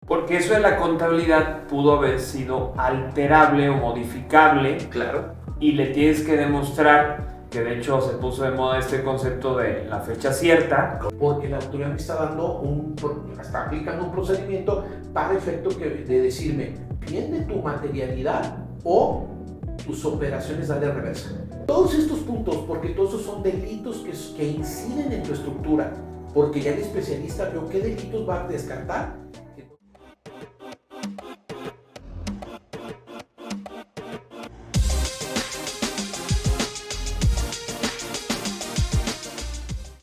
Porque eso de la contabilidad pudo haber sido alterable o modificable. Claro. Y le tienes que demostrar que de hecho se puso de moda este concepto de la fecha cierta. Porque la autoridad me está está aplicando un procedimiento para efecto de decirme, ¿viene tu materialidad o tus operaciones dan de reversa? Todos estos puntos, porque todos esos son delitos que inciden en tu estructura, porque ya el especialista vio qué delitos va a descartar.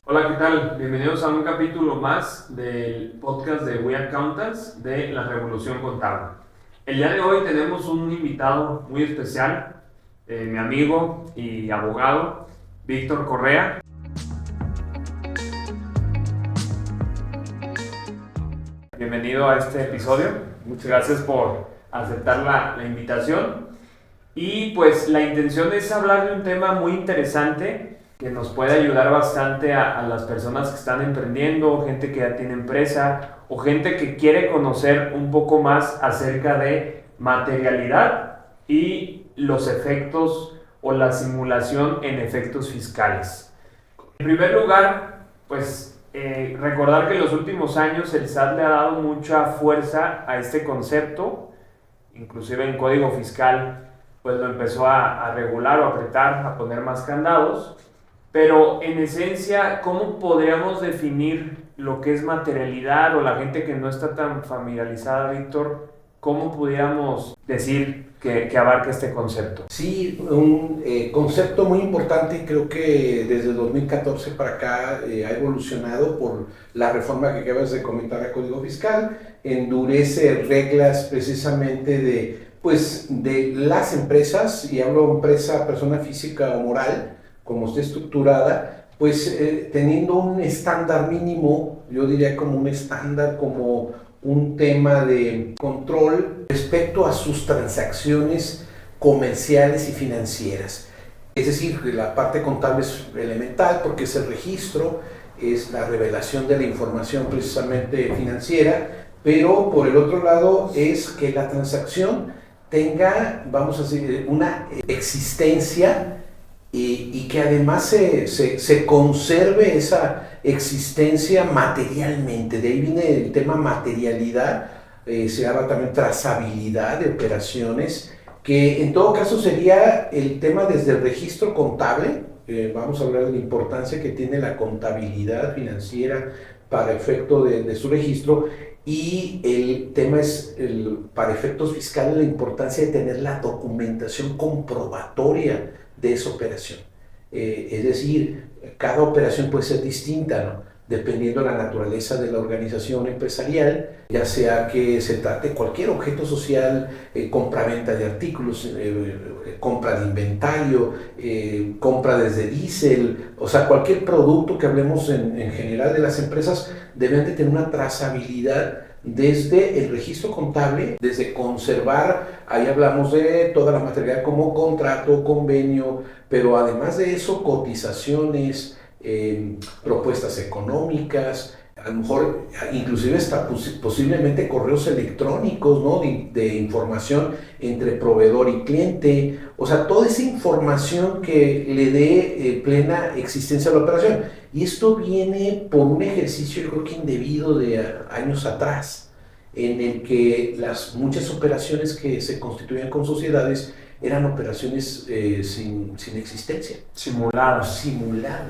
Hola, ¿qué tal? Bienvenidos a un capítulo más del podcast de We Accountants de la Revolución Contable. El día de hoy tenemos un invitado muy especial, mi amigo y abogado, Víctor Correa. Bienvenido a este episodio. Muchas gracias por aceptar la invitación. Y pues la intención es hablar de un tema muy interesante que nos puede ayudar bastante a las personas que están emprendiendo, gente que ya tiene empresa o gente que quiere conocer un poco más acerca de materialidad y los efectos o la simulación en efectos fiscales. En primer lugar, pues recordar que en los últimos años el SAT le ha dado mucha fuerza a este concepto, inclusive en código fiscal pues lo empezó a regular o a apretar, a poner más candados. Pero en esencia, ¿cómo podríamos definir lo que es materialidad o la gente que no está tan familiarizada, Víctor? ¿Cómo pudiéramos decir que abarca este concepto? Sí, un concepto muy importante y creo que desde 2014 para acá ha evolucionado por la reforma que acabas de comentar al Código Fiscal, endurece reglas precisamente de las empresas, y hablo empresa, persona física o moral, como esté estructurada, pues teniendo un estándar mínimo, yo diría como un estándar, como un tema de control respecto a sus transacciones comerciales y financieras. Es decir, la parte contable es elemental porque es el registro, es la revelación de la información precisamente financiera, pero por el otro lado es que la transacción tenga, vamos a decir, una existencia y que además se conserve esa existencia materialmente. De ahí viene el tema materialidad, se habla también trazabilidad de operaciones, que en todo caso sería el tema desde el registro contable. Vamos a hablar de la importancia que tiene la contabilidad financiera para efecto de su registro, y el tema es, para efectos fiscales, la importancia de tener la documentación comprobatoria de esa operación. Es decir, cada operación puede ser distinta, ¿no? Dependiendo de la naturaleza de la organización empresarial, ya sea que se trate de cualquier objeto social, compra-venta de artículos, compra de inventario, compra desde diésel, o sea, cualquier producto que hablemos en general de las empresas deben de tener una trazabilidad desde el registro contable, desde conservar, ahí hablamos de toda la materialidad como contrato, convenio, pero además de eso, cotizaciones, propuestas económicas, a lo mejor inclusive hasta posiblemente correos electrónicos, ¿no? de información entre proveedor y cliente, o sea, toda esa información que le dé plena existencia a la operación. Y esto viene por un ejercicio, yo creo que indebido de años atrás, en el que las muchas operaciones que se constituían con sociedades eran operaciones sin existencia. Simuladas.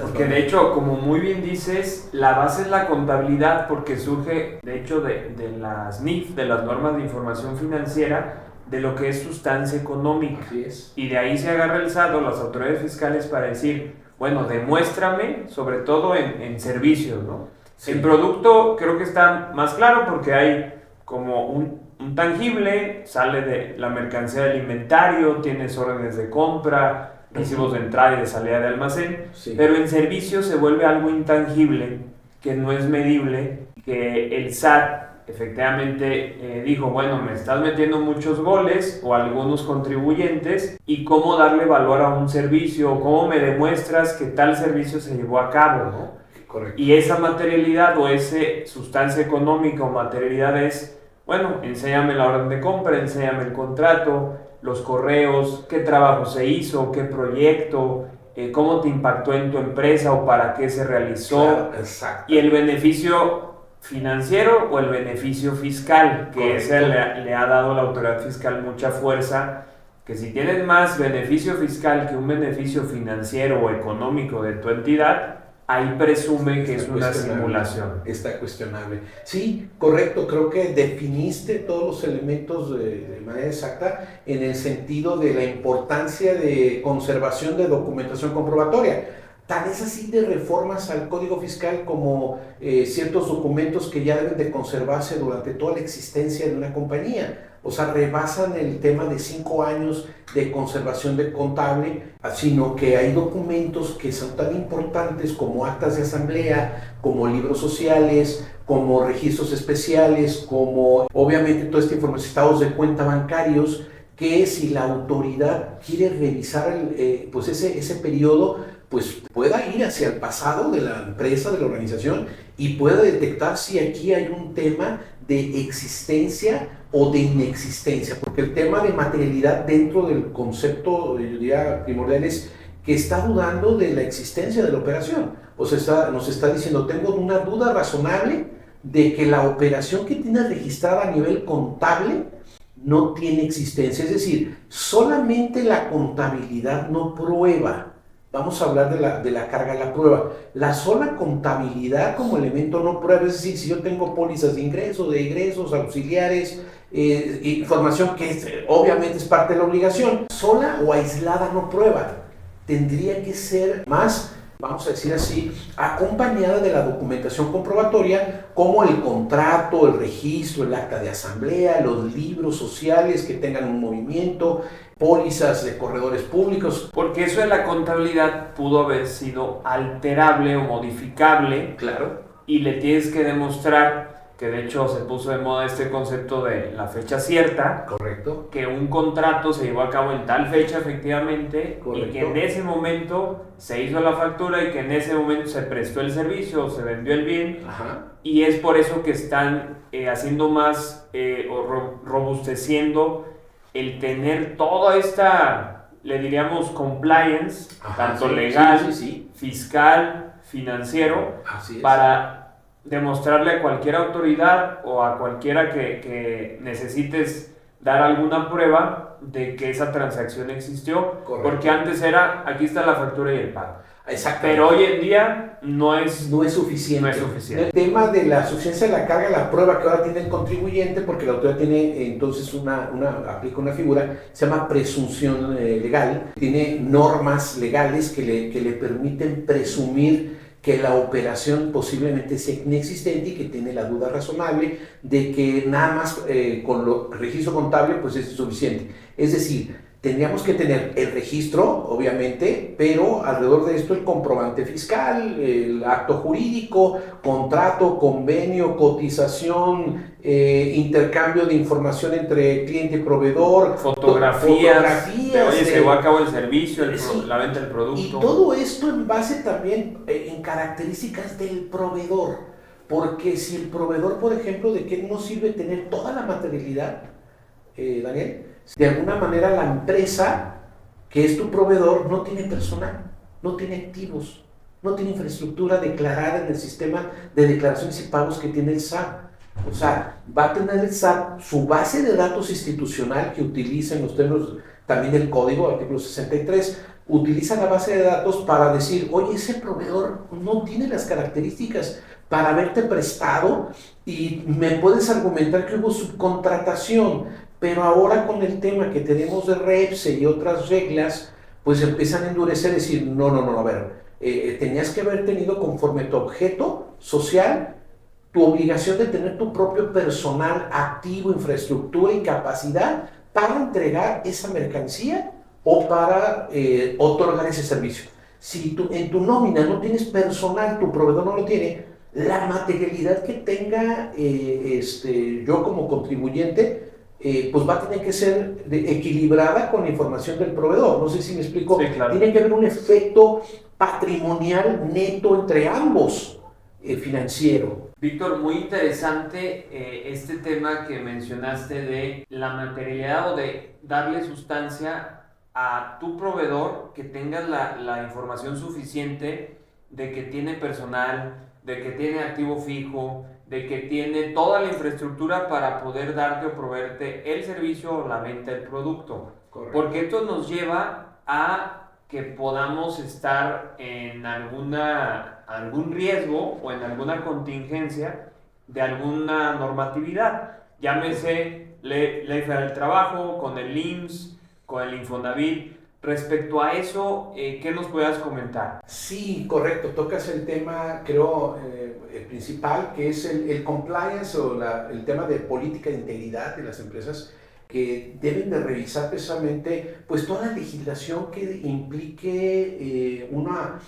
Porque de hecho, como muy bien dices, la base es la contabilidad, porque surge, de hecho, de las NIF, de las normas de información financiera, de lo que es sustancia económica. Así es. Y de ahí se agarra el SAT o las autoridades fiscales para decir, bueno, demuéstrame, sobre todo en servicios, ¿no? Sí. En producto creo que está más claro porque hay como un tangible, sale de la mercancía del inventario, tienes órdenes de compra, recibos de entrada y de salida de almacén, sí. Pero en servicios se vuelve algo intangible que no es medible, que el SAT efectivamente dijo, bueno, me estás metiendo muchos goles o algunos contribuyentes, y cómo darle valor a un servicio, cómo me demuestras que tal servicio se llevó a cabo, ¿no? Correcto. Y esa materialidad o esa sustancia económica o materialidad es Bueno, enséñame la orden de compra, enséñame el contrato, los correos, qué trabajo se hizo, qué proyecto, cómo te impactó en tu empresa o para qué se realizó. Claro, exacto. Y el beneficio financiero o el beneficio fiscal, que Correcto. ese le ha dado la autoridad fiscal mucha fuerza, que si tienes más beneficio fiscal que un beneficio financiero o económico de tu entidad, ahí presume que es una simulación. Está cuestionable. Sí, correcto. Creo que definiste todos los elementos de manera exacta en el sentido de la importancia de conservación de documentación comprobatoria. Tan es así de reformas al Código Fiscal como ciertos documentos que ya deben de conservarse durante toda la existencia de una compañía. O sea, rebasan el tema de 5 años de conservación de contable, sino que hay documentos que son tan importantes como actas de asamblea, como libros sociales, como registros especiales, como obviamente toda esta información, estados de cuenta bancarios, que si la autoridad quiere revisar pues ese periodo, pues pueda ir hacia el pasado de la empresa, de la organización, y pueda detectar si aquí hay un tema de existencia o de inexistencia, porque el tema de materialidad dentro del concepto, yo diría, primordial es que está dudando de la existencia de la operación. O sea, nos está diciendo, tengo una duda razonable de que la operación que tiene registrada a nivel contable no tiene existencia. Es decir, solamente la contabilidad no prueba. Vamos a hablar de la carga de la prueba. La sola contabilidad como elemento no prueba, es decir, si yo tengo pólizas de ingresos, de egresos, auxiliares, información que obviamente es parte de la obligación, sola o aislada no prueba. Tendría que ser más, vamos a decir así, acompañada de la documentación comprobatoria, como el contrato, el registro, el acta de asamblea, los libros sociales que tengan un movimiento, pólizas de corredores públicos. Porque eso de la contabilidad pudo haber sido alterable o modificable. Claro. Y le tienes que demostrar, que de hecho se puso de moda este concepto de la fecha cierta. Correcto. Que un contrato se llevó a cabo en tal fecha efectivamente. Correcto. Y que en ese momento se hizo la factura y que en ese momento se prestó el servicio o se vendió el bien. Ajá. Y es por eso que están haciendo más o robusteciendo el tener toda esta, le diríamos, compliance, Ajá, tanto sí, legal, sí. fiscal, financiero, Así es. para demostrarle a cualquier autoridad o a cualquiera que necesites dar alguna prueba de que esa transacción existió. Correcto. Porque antes era, aquí está la factura y el pago. Exacto. Pero hoy en día no es suficiente. No es suficiente. El tema de la suficiencia de la carga, la prueba que ahora tiene el contribuyente, porque la autoridad tiene entonces aplica una figura, se llama presunción legal, tiene normas legales que le permiten presumir que la operación posiblemente sea inexistente y que tiene la duda razonable de que nada más con el registro contable pues es suficiente. Es decir, tendríamos que tener el registro, obviamente, pero alrededor de esto el comprobante fiscal, el acto jurídico, contrato, convenio, cotización, intercambio de información entre cliente y proveedor, fotografías de, oye, se llevó a cabo el servicio, sí, la venta del producto. Y todo esto en base también en características del proveedor, porque si el proveedor, por ejemplo, ¿de qué nos sirve tener toda la materialidad, Daniel? De alguna manera la empresa que es tu proveedor no tiene personal, no tiene activos, no tiene infraestructura declarada en el sistema de declaraciones y pagos que tiene el SAT. O sea, va a tener el SAT su base de datos institucional que utiliza en los términos también del código, artículo 63, utiliza la base de datos para decir, oye, ese proveedor no tiene las características para haberte prestado y me puedes argumentar que hubo subcontratación. Pero ahora con el tema que tenemos de REPSE y otras reglas, pues empiezan a endurecer, decir, no, a ver, tenías que haber tenido conforme tu objeto social, tu obligación de tener tu propio personal activo, infraestructura y capacidad para entregar esa mercancía o para otorgar ese servicio. Si en tu nómina no tienes personal, tu proveedor no lo tiene, la materialidad que tenga yo como contribuyente, pues va a tener que ser equilibrada con la información del proveedor. No sé si me explico. Sí, claro. Tiene que haber un efecto patrimonial neto entre ambos, financiero. Víctor, muy interesante este tema que mencionaste de la materialidad o de darle sustancia a tu proveedor, que tengas la información suficiente de que tiene personal, de que tiene activo fijo, de que tiene toda la infraestructura para poder darte o proveerte el servicio o la venta del producto. Correcto. Porque esto nos lleva a que podamos estar en algún riesgo o en alguna contingencia de alguna normatividad. Llámese Ley Federal del Trabajo, con el IMSS, con el Infonavit. Respecto a eso, ¿qué nos puedas comentar? Sí, correcto. Tocas el tema, creo, el principal, que es el compliance o el tema de política de integridad de las empresas, que deben de revisar precisamente pues toda la legislación que implique una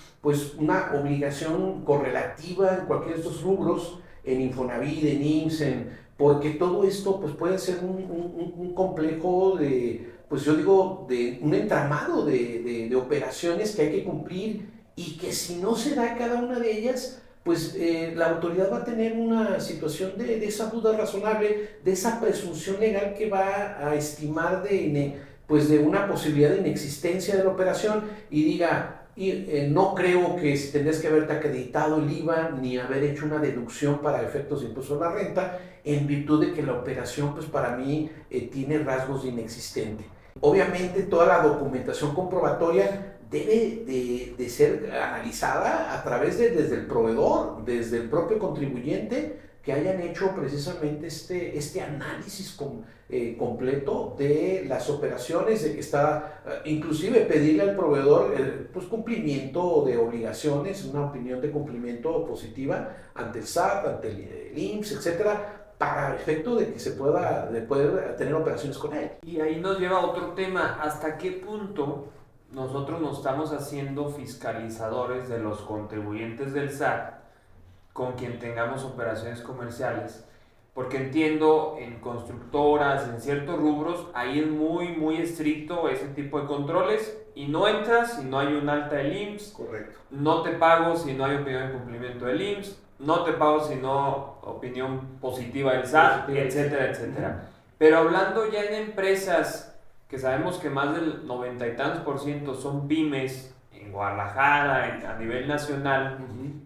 obligación correlativa en cualquiera de estos rubros, en Infonavit, en IMSS, porque todo esto pues puede ser un complejo de, pues yo digo, de un entramado de operaciones que hay que cumplir, y que si no se da cada una de ellas, pues la autoridad va a tener una situación de esa duda razonable, de esa presunción legal que va a estimar pues de una posibilidad de inexistencia de la operación, y diga, no creo que tendrías que haberte acreditado el IVA ni haber hecho una deducción para efectos de impuesto a la renta, en virtud de que la operación pues para mí tiene rasgos de inexistente. Obviamente toda la documentación comprobatoria debe de ser analizada a través desde el proveedor, desde el propio contribuyente, que hayan hecho precisamente este análisis completo de las operaciones, de que está, inclusive pedirle al proveedor pues cumplimiento de obligaciones, una opinión de cumplimiento positiva ante el SAT, ante el IMSS, etcétera, para efecto de que se pueda de poder tener operaciones con él. Y ahí nos lleva a otro tema: ¿hasta qué punto nosotros nos estamos haciendo fiscalizadores de los contribuyentes del SAT con quien tengamos operaciones comerciales? Porque entiendo, en constructoras, en ciertos rubros, ahí es muy estricto ese tipo de controles, y no entras si no hay un alta del IMSS. Correcto. No te pago si no hay opinión de cumplimiento del IMSS, no te pago si no opinión positiva del SAT, etcétera, etcétera. Pero hablando ya en empresas que sabemos que más del 90 y tantos % son pymes en Guadalajara, a nivel nacional,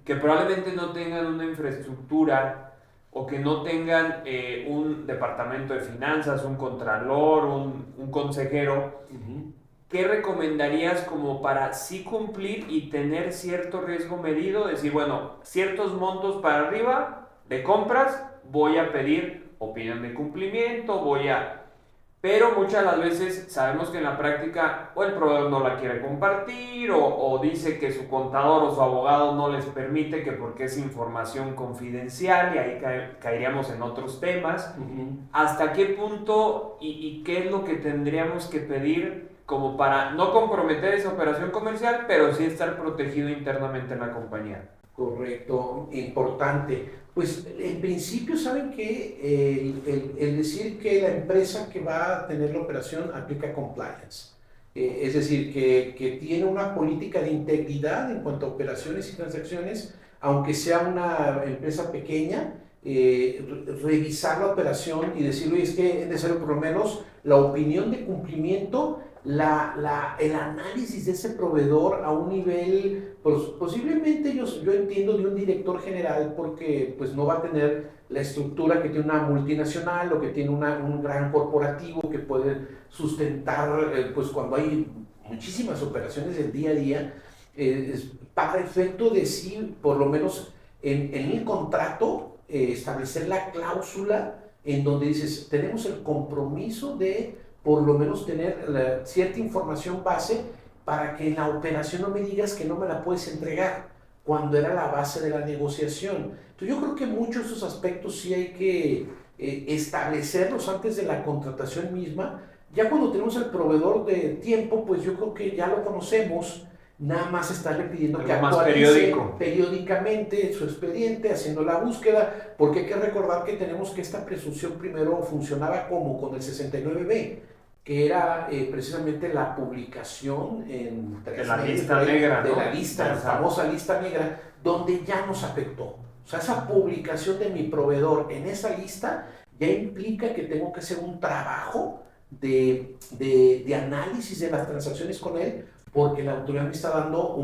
que probablemente no tengan una infraestructura o que no tengan un departamento de finanzas, un contralor, un consejero, ¿qué recomendarías como para sí cumplir y tener cierto riesgo medido? Decir, bueno, ciertos montos para arriba de compras, voy a pedir opinión de cumplimiento, Pero muchas de las veces sabemos que en la práctica o el proveedor no la quiere compartir, o dice que su contador o su abogado no les permite, que porque es información confidencial, y ahí caeríamos en otros temas. ¿Hasta qué punto y qué es lo que tendríamos que pedir como para no comprometer esa operación comercial, pero sí estar protegido internamente en la compañía? Correcto, importante. Pues en principio saben que el decir que la empresa que va a tener la operación aplica compliance, es decir, que tiene una política de integridad en cuanto a operaciones y transacciones, aunque sea una empresa pequeña, revisar la operación y decirle, es que es necesario por lo menos la opinión de cumplimiento, el análisis de ese proveedor a un nivel, pues, posiblemente yo entiendo de un director general, porque pues no va a tener la estructura que tiene una multinacional o que tiene un gran corporativo que puede sustentar, pues cuando hay muchísimas operaciones del día a día, para efecto de sí, por lo menos en el contrato, establecer la cláusula en donde dices, tenemos el compromiso de por lo menos tener cierta información base para que en la operación no me digas que no me la puedes entregar cuando era la base de la negociación. Entonces yo creo que muchos de esos aspectos sí hay que establecerlos antes de la contratación misma. Ya cuando tenemos el proveedor de tiempo, pues yo creo que ya lo conocemos, nada más estarle pidiendo que actualice periódicamente su expediente, haciendo la búsqueda, porque hay que recordar que tenemos que esta presunción primero funcionaba como con el 69B, que era precisamente la publicación de la lista negra, de ¿no? la lista, la famosa lista negra, donde ya nos afectó. O O sea, esa publicación de mi proveedor en esa lista ya implica que tengo que hacer un trabajo de análisis de las transacciones con él, porque la autoridad me está dando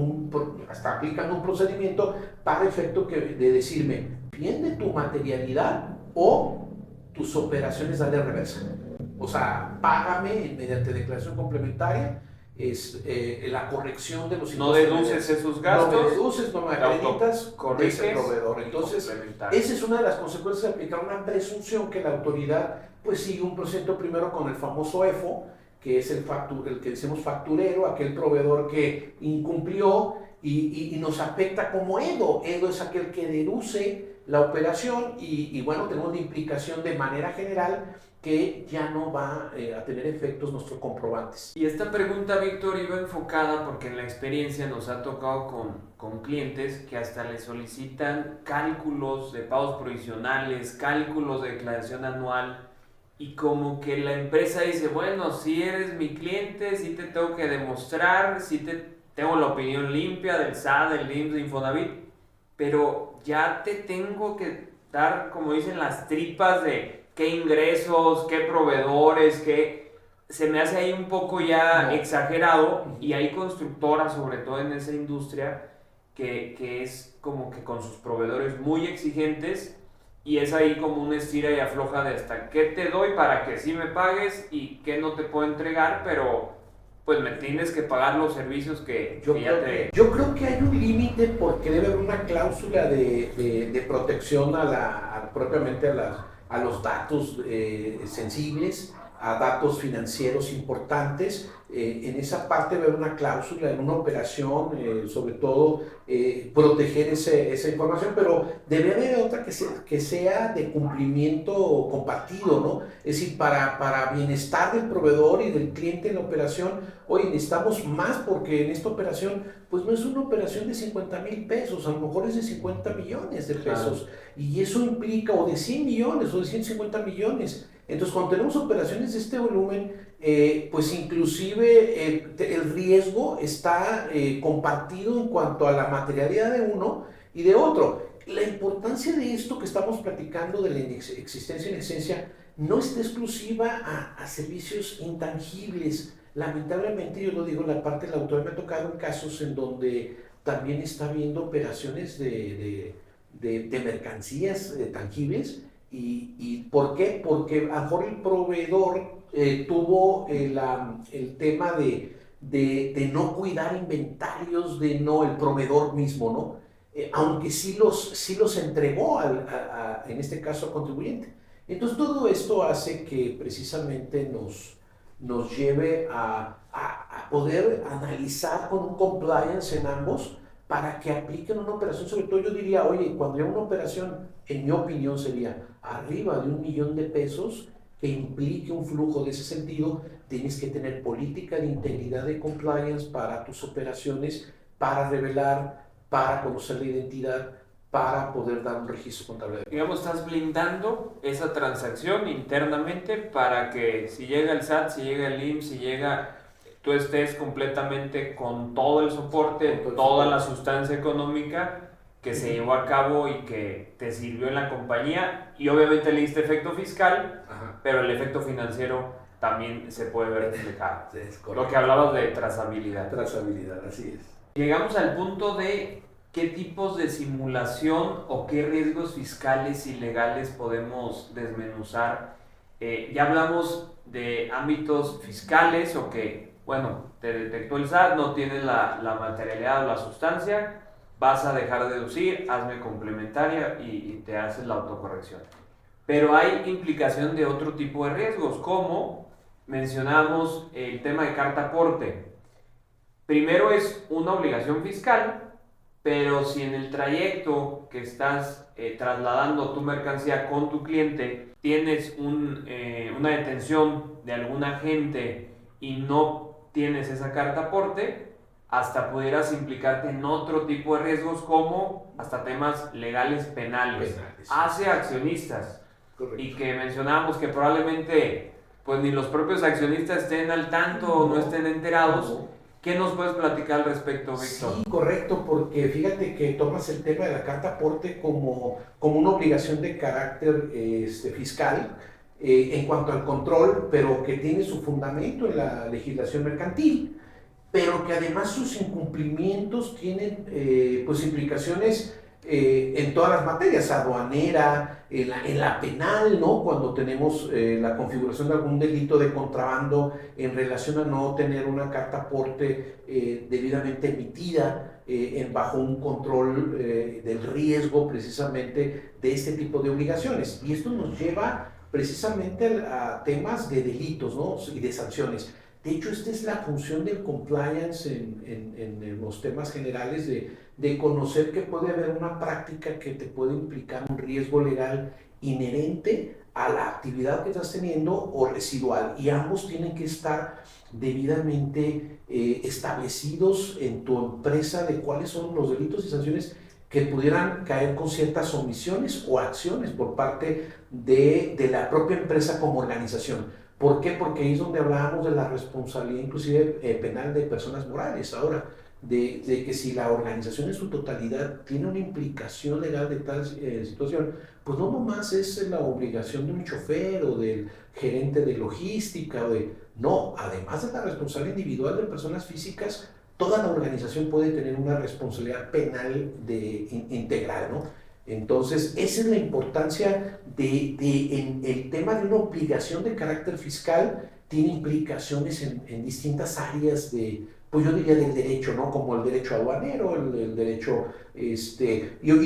está aplicando un procedimiento para efecto de decirme, viene tu materialidad o tus operaciones dan de reversa. O sea, págame mediante declaración complementaria, la corrección de los impuestos. No deduces esos gastos. No me deduces, no me acreditas de ese proveedor. Entonces, esa es una de las consecuencias de aplicar una presunción que la autoridad pues sigue un procedimiento primero con el famoso EFO, que es el que decimos facturero, aquel proveedor que incumplió y nos afecta como EDO. EDO es aquel que deduce la operación y bueno, tenemos la implicación de manera general que ya no va a tener efectos nuestros comprobantes. Y esta pregunta, Víctor, iba enfocada porque en la experiencia nos ha tocado con clientes que hasta le solicitan cálculos de pagos provisionales, cálculos de declaración anual, y como que la empresa dice, bueno, si eres mi cliente, sí te tengo que demostrar, sí tengo la opinión limpia del SAT, del IMSS, de Infonavit, pero ya te tengo que dar, como dicen, las tripas de qué ingresos, qué proveedores, qué... Se me hace ahí un poco ya exagerado, y hay constructoras, sobre todo en esa industria, que es como que con sus proveedores muy exigentes, y es ahí como una estira y afloja de hasta qué te doy para que sí me pagues y qué no te puedo entregar, pero pues me tienes que pagar los servicios que ya te... Yo creo que hay un límite porque debe haber una cláusula de protección propiamente a los datos sensibles, a datos financieros importantes. En esa parte debe haber una cláusula en una operación, sobre todo proteger esa información, pero debe haber otra que sea de cumplimiento compartido, ¿no? Es decir, para bienestar del proveedor y del cliente en la operación, oye, necesitamos más porque en esta operación, pues no es una operación de 50,000 pesos, a lo mejor es de 50 millones de pesos, claro. Y eso implica, o de 100 millones, o de 150 millones. Entonces, cuando tenemos operaciones de este volumen, pues inclusive el riesgo está compartido en cuanto a la materialidad de uno y de otro. La importancia de esto que estamos platicando de la existencia en esencia no está exclusiva a servicios intangibles. Lamentablemente, yo lo digo, la parte del autor me ha tocado en casos en donde también está habiendo operaciones de mercancías tangibles. ¿Y por qué? Porque a lo mejor el proveedor tuvo el tema de no cuidar inventarios, el proveedor mismo, ¿no? Aunque sí los entregó en este caso al contribuyente. Entonces todo esto hace que precisamente nos lleve a poder analizar con un compliance en ambos para que apliquen una operación. Sobre todo yo diría, oye, cuando hay una operación, en mi opinión sería arriba de 1 millón de pesos que implique un flujo de ese sentido, tienes que tener política de integridad de compliance para tus operaciones, para revelar, para conocer la identidad, para poder dar un registro contable. Digamos, estás blindando esa transacción internamente para que si llega el SAT, si llega el IMSS, si llega... tú estés completamente con todo el soporte, toda la sustancia económica que se llevó a cabo y que te sirvió en la compañía, y obviamente le diste efecto fiscal, pero el efecto financiero también se puede ver reflejado. Lo que hablabas de trazabilidad. Trazabilidad, así es. Llegamos al punto de qué tipos de simulación o qué riesgos fiscales y legales podemos desmenuzar. Ya hablamos de ámbitos fiscales o que, bueno, te detectó el SAT, no tienes la materialidad o la sustancia, vas a dejar de deducir, hazme complementaria y te haces la autocorrección. Pero hay implicación de otro tipo de riesgos, como mencionamos el tema de carta aporte. Primero es una obligación fiscal, pero si en el trayecto que estás trasladando tu mercancía con tu cliente tienes una detención de algún agente y no tienes esa carta aporte, hasta pudieras implicarte en otro tipo de riesgos como hasta temas legales penales hacia accionistas. Correcto. Y que mencionábamos que probablemente pues ni los propios accionistas estén al tanto o no estén enterados, ¿Qué nos puedes platicar al respecto, Víctor? Sí, correcto, porque fíjate que tomas el tema de la carta aporte como una obligación de carácter fiscal en cuanto al control, pero que tiene su fundamento en la legislación mercantil, pero que además sus incumplimientos tienen pues implicaciones en todas las materias, aduanera, en la penal, ¿no? Cuando tenemos la configuración de algún delito de contrabando en relación a no tener una carta aporte debidamente emitida bajo un control del riesgo precisamente de este tipo de obligaciones. Y esto nos lleva precisamente a temas de delitos, ¿no? Y de sanciones. De hecho, esta es la función del compliance en los temas generales de conocer que puede haber una práctica que te puede implicar un riesgo legal inherente a la actividad que estás teniendo o residual. Y ambos tienen que estar debidamente establecidos en tu empresa de cuáles son los delitos y sanciones que pudieran caer con ciertas omisiones o acciones por parte de la propia empresa como organización. ¿Por qué? Porque ahí es donde hablábamos de la responsabilidad inclusive penal de personas morales. Ahora, de que si la organización en su totalidad tiene una implicación legal de tal situación, pues no nomás es la obligación de un chofer o del gerente de logística, no, además de la responsabilidad individual de personas físicas, toda la organización puede tener una responsabilidad penal integral, ¿no? Entonces, esa es la importancia en el tema de una obligación de carácter fiscal, tiene implicaciones en distintas áreas pues yo diría del derecho, ¿no? Como el derecho aduanero, el derecho, y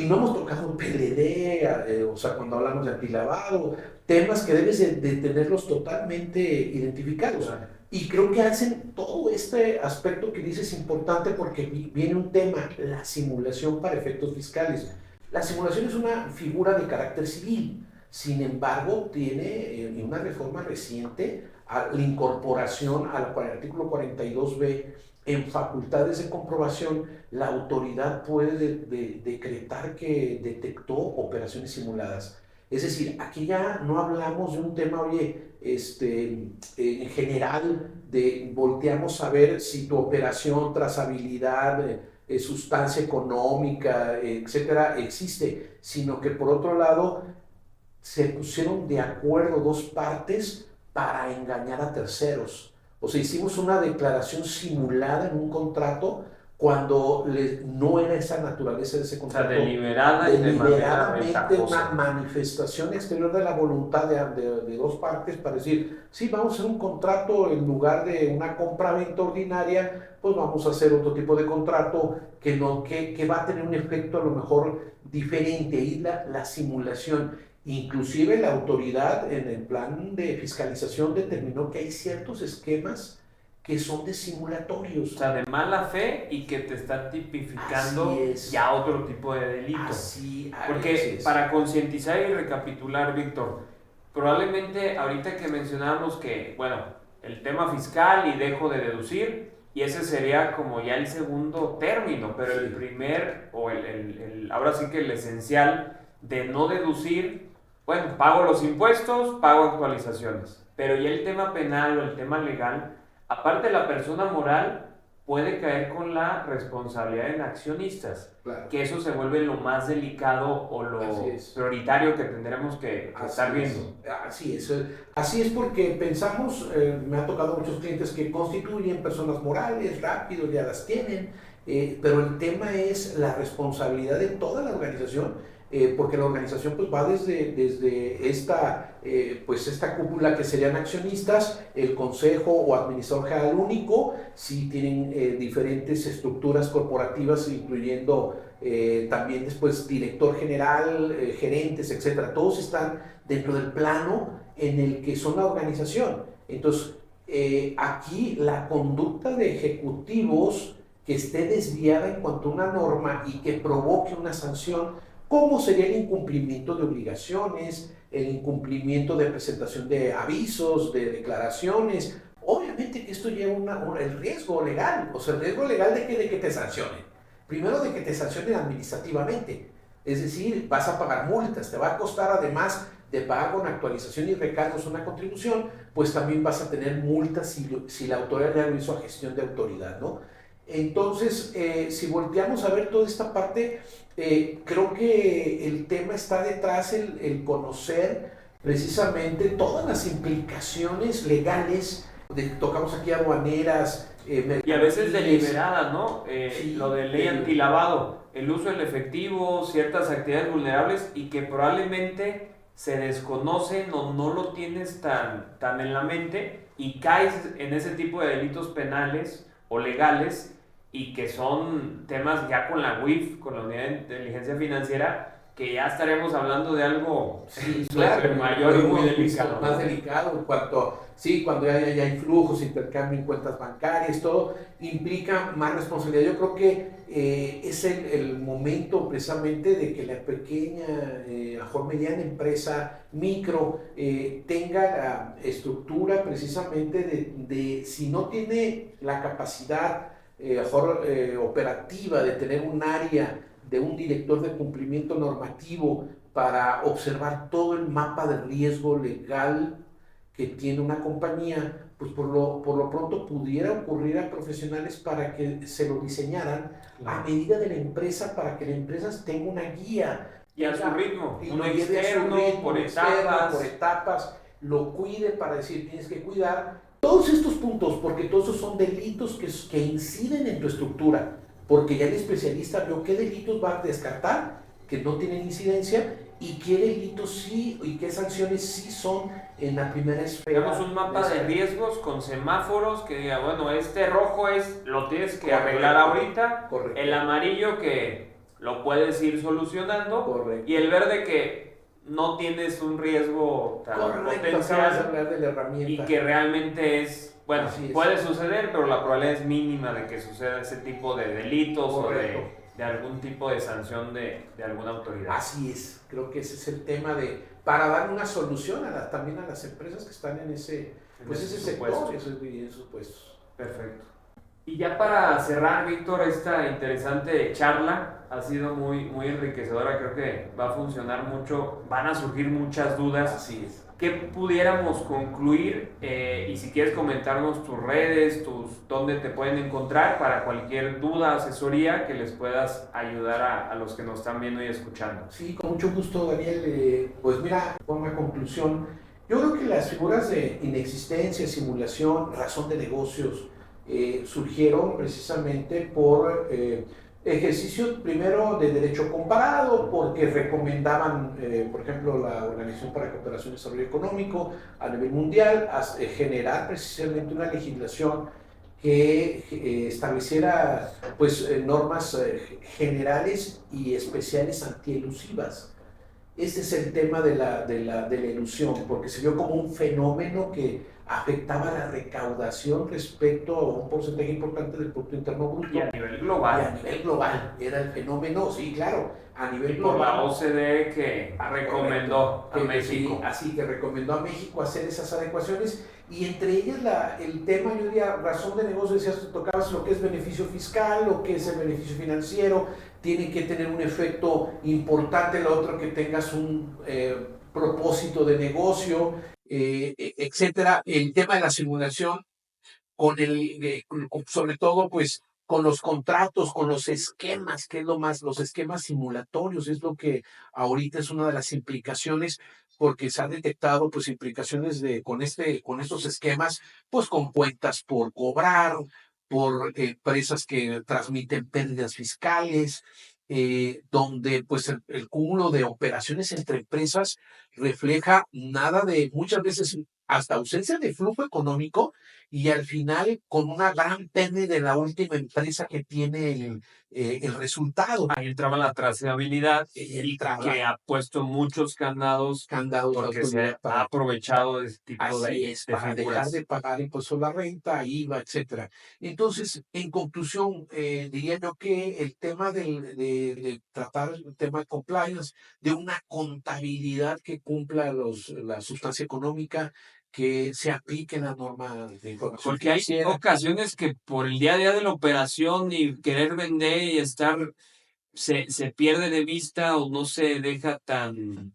no hemos tocado PLD, o sea, cuando hablamos de antilavado, temas que debes de tenerlos totalmente identificados. Y creo que hacen todo este aspecto que dices importante porque viene un tema, la simulación para efectos fiscales. La simulación es una figura de carácter civil, sin embargo, tiene una reforma reciente a la incorporación al artículo 42b en facultades de comprobación, la autoridad puede decretar que detectó operaciones simuladas. Es decir, aquí ya no hablamos de un tema, oye, en general, volteamos a ver si tu operación, trazabilidad, sustancia económica, etcétera, existe, sino que por otro lado se pusieron de acuerdo dos partes para engañar a terceros. O sea, hicimos una declaración simulada en un contrato cuando no era esa naturaleza de ese contrato. O sea, deliberada y de manera ventajosa. Una manifestación exterior de la voluntad de dos partes para decir, sí, vamos a hacer un contrato en lugar de una compra-venta ordinaria, pues vamos a hacer otro tipo de contrato que va a tener un efecto a lo mejor diferente. Y la simulación. Inclusive la autoridad en el plan de fiscalización determinó que hay ciertos esquemas que son de simulatorios. O sea, de mala fe y que te está tipificando ya otro tipo de delito. Porque para concientizar y recapitular, Víctor, probablemente ahorita que mencionábamos que, bueno, el tema fiscal y dejo de deducir, y ese sería como ya el segundo término, pero el primer, o ahora sí que el esencial de no deducir, bueno, pago los impuestos, pago actualizaciones, pero ya el tema penal o el tema legal, aparte la persona moral puede caer con la responsabilidad en accionistas, claro, que eso se vuelve lo más delicado o lo prioritario que tendremos que estar viendo. Así es porque pensamos, me ha tocado muchos clientes que constituyen personas morales, rápido, ya las tienen, pero el tema es la responsabilidad de toda la organización, porque la organización pues va desde esta cúpula que serían accionistas, el consejo o administrador general único, si tienen diferentes estructuras corporativas, incluyendo también después director general, gerentes, etcétera. Todos están dentro del plano en el que son la organización. Entonces, aquí la conducta de ejecutivos que esté desviada en cuanto a una norma y que provoque una sanción, ¿cómo sería el incumplimiento de obligaciones, el incumplimiento de presentación de avisos, de declaraciones? Obviamente que esto lleva el riesgo legal, o sea, el riesgo legal de que te sancionen. Primero, de que te sancionen administrativamente, es decir, vas a pagar multas, te va a costar además de pagar con actualización y recargos una contribución, pues también vas a tener multas si la autoridad ya lo hizo a gestión de autoridad, ¿no? Entonces, si volteamos a ver toda esta parte, creo que el tema está detrás, el conocer precisamente todas las implicaciones legales, tocamos aquí aduaneras, Y a veces deliberadas, ¿no? Sí, Lo de ley antilavado, el uso del efectivo, ciertas actividades vulnerables y que probablemente se desconocen o no lo tienes tan en la mente y caes en ese tipo de delitos penales o legales y que son temas ya con la UIF, con la Unidad de Inteligencia Financiera, que ya estaremos hablando de algo sí, claro, mayor y muy delicado. más delicado en cuanto, sí, cuando ya hay flujos, intercambio en cuentas bancarias, todo implica más responsabilidad. Yo creo que es el momento precisamente de que la pequeña, mejor mediana empresa, micro, tenga la estructura precisamente de si no tiene la capacidad mejor operativa de tener un área de un director de cumplimiento normativo para observar todo el mapa de riesgo legal que tiene una compañía, pues por lo pronto pudiera ocurrir a profesionales para que se lo diseñaran a medida de la empresa, para que la empresa tenga una guía. Y a su ritmo, Y un lo lleve externo, a su ritmo, por externo, etapas. por etapas, lo cuide para decir, tienes que cuidar. Todos estos puntos, porque todos esos son delitos que inciden en tu estructura, porque ya el especialista vio qué delitos va a descartar, que no tienen incidencia, y qué delitos sí, y qué sanciones sí son en la primera esfera. Tenemos un mapa de riesgos con semáforos que diga, bueno, este rojo lo tienes que arreglar ahorita, Correcto. El amarillo que lo puedes ir solucionando, Correcto. Y el verde que no tienes un riesgo tan potencial de la herramienta. y que realmente bueno, puede suceder, pero la probabilidad es mínima de que suceda ese tipo de delitos. Correcto. O de algún tipo de sanción de alguna autoridad. Así es, creo que ese es el tema para dar una solución también a las empresas que están en ese sector, esos puestos. Perfecto. Y ya para cerrar, Víctor, esta interesante charla ha sido muy enriquecedora, creo que va a funcionar mucho, van a surgir muchas dudas. Así es. ¿Qué pudiéramos concluir? Y si quieres comentarnos tus redes, dónde te pueden encontrar para cualquier duda, asesoría que les puedas ayudar a los que nos están viendo y escuchando. Sí, con mucho gusto, Daniel. Pues mira, como conclusión, yo creo que las figuras de inexistencia, simulación, razón de negocios, surgieron precisamente por ejercicio primero de derecho comparado, porque recomendaban, por ejemplo, la Organización para la Cooperación y Desarrollo Económico a nivel mundial, generar precisamente una legislación que estableciera pues, normas generales y especiales antielusivas. Ese es el tema de la ilusión, porque se vio como un fenómeno que afectaba la recaudación respecto a un porcentaje importante del Producto Interno Bruto. Y a nivel global. Y a nivel global. Era el fenómeno, sí, claro, a nivel global. Por la OCDE que recomendó a México. Sí, así que recomendó a México hacer esas adecuaciones, y entre ellas el tema, yo diría, razón de negocio, decías, tocabas lo que es beneficio fiscal, lo que es el beneficio financiero, tiene que tener un efecto importante, lo otro que tengas un propósito de negocio, etcétera. El tema de la simulación, sobre todo, pues, con los contratos, con los esquemas, que es lo más, los esquemas simulatorios, es lo que ahorita es una de las implicaciones, porque se han detectado, pues, implicaciones con estos esquemas, pues, con cuentas por cobrar, por empresas que transmiten pérdidas fiscales, donde, pues, el cúmulo de operaciones entre empresas refleja muchas veces, hasta ausencia de flujo económico, y al final con una gran pérdida de la última empresa que tiene el resultado. Ahí entraba la trazabilidad y que ha puesto muchos candados porque se ha aprovechado de ese tipo de para dejar de pagar impuestos a la renta, IVA, etcétera. Entonces, en conclusión, diría yo que el tema de tratar el tema de compliance, de una contabilidad que cumpla la sustancia económica, que se aplique la norma de información. Porque hay ocasiones que por el día a día de la operación y querer vender y estar, se pierde de vista o no se deja tan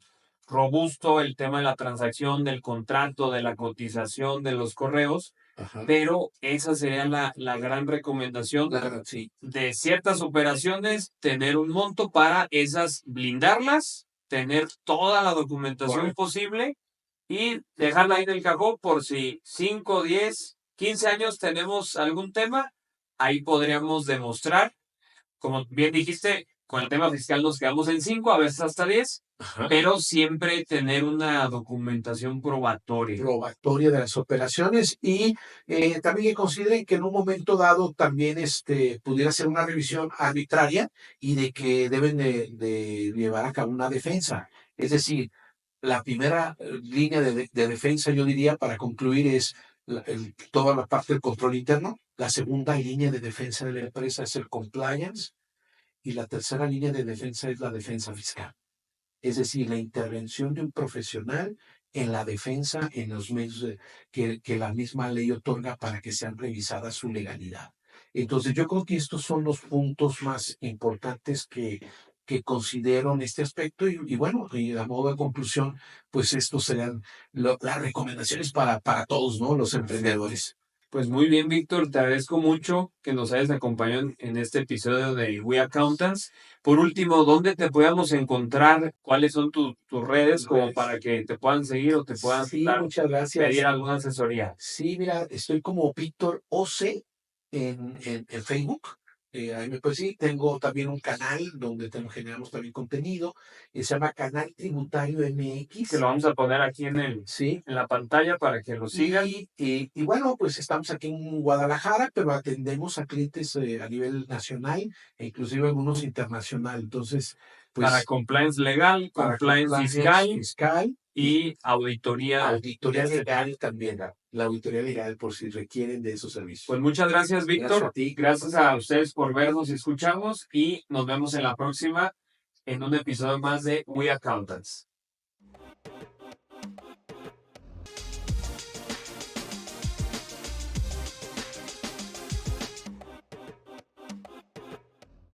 robusto el tema de la transacción, del contrato, de la cotización, de los correos, Ajá. pero esa sería la gran recomendación Sí. de ciertas operaciones, tener un monto para esas blindarlas, tener toda la documentación Correcto. posible y dejarla ahí en el cajón por si 5, 10, 15 años tenemos algún tema, ahí podríamos demostrar. Como bien dijiste, con el tema fiscal nos quedamos en 5, a veces hasta 10, Ajá. pero siempre tener una documentación probatoria. Probatoria de las operaciones y también que consideren que en un momento dado también pudiera ser una revisión arbitraria y de que deben de llevar a cabo una defensa. Es decir, la primera línea de defensa, yo diría, para concluir, es toda la parte del control interno. La segunda línea de defensa de la empresa es el compliance y la tercera línea de defensa es la defensa fiscal. Es decir, la intervención de un profesional en la defensa, en los medios que la misma ley otorga para que sean revisadas su legalidad. Entonces, yo creo que estos son los puntos más importantes que considero en este aspecto y bueno, y a modo de conclusión, pues estos serían las recomendaciones para todos, ¿no? Los emprendedores. Pues muy bien, Víctor, te agradezco mucho que nos hayas acompañado en este episodio de We Accountants. Por último, ¿dónde te podamos encontrar? ¿Cuáles son tus redes como para que te puedan seguir o te puedan Sí, muchas gracias. pedir alguna asesoría? Sí, mira, estoy como Víctor OC en Facebook. Ahí me puedes sí, tengo también un canal donde generamos también contenido. Se llama Canal Tributario Que MX. lo vamos a poner aquí Sí. en la pantalla para que lo sigan. Y bueno, pues estamos aquí en Guadalajara, pero atendemos a clientes a nivel nacional e inclusive algunos internacional. Entonces, pues Para compliance legal, para compliance fiscal y auditoría. auditoría legal también. La auditoría legal por si requieren de esos servicios. Pues muchas gracias, Gracias Víctor. a ti. Gracias a ustedes por vernos y escucharnos y nos vemos en la próxima en un episodio más de We Accountants.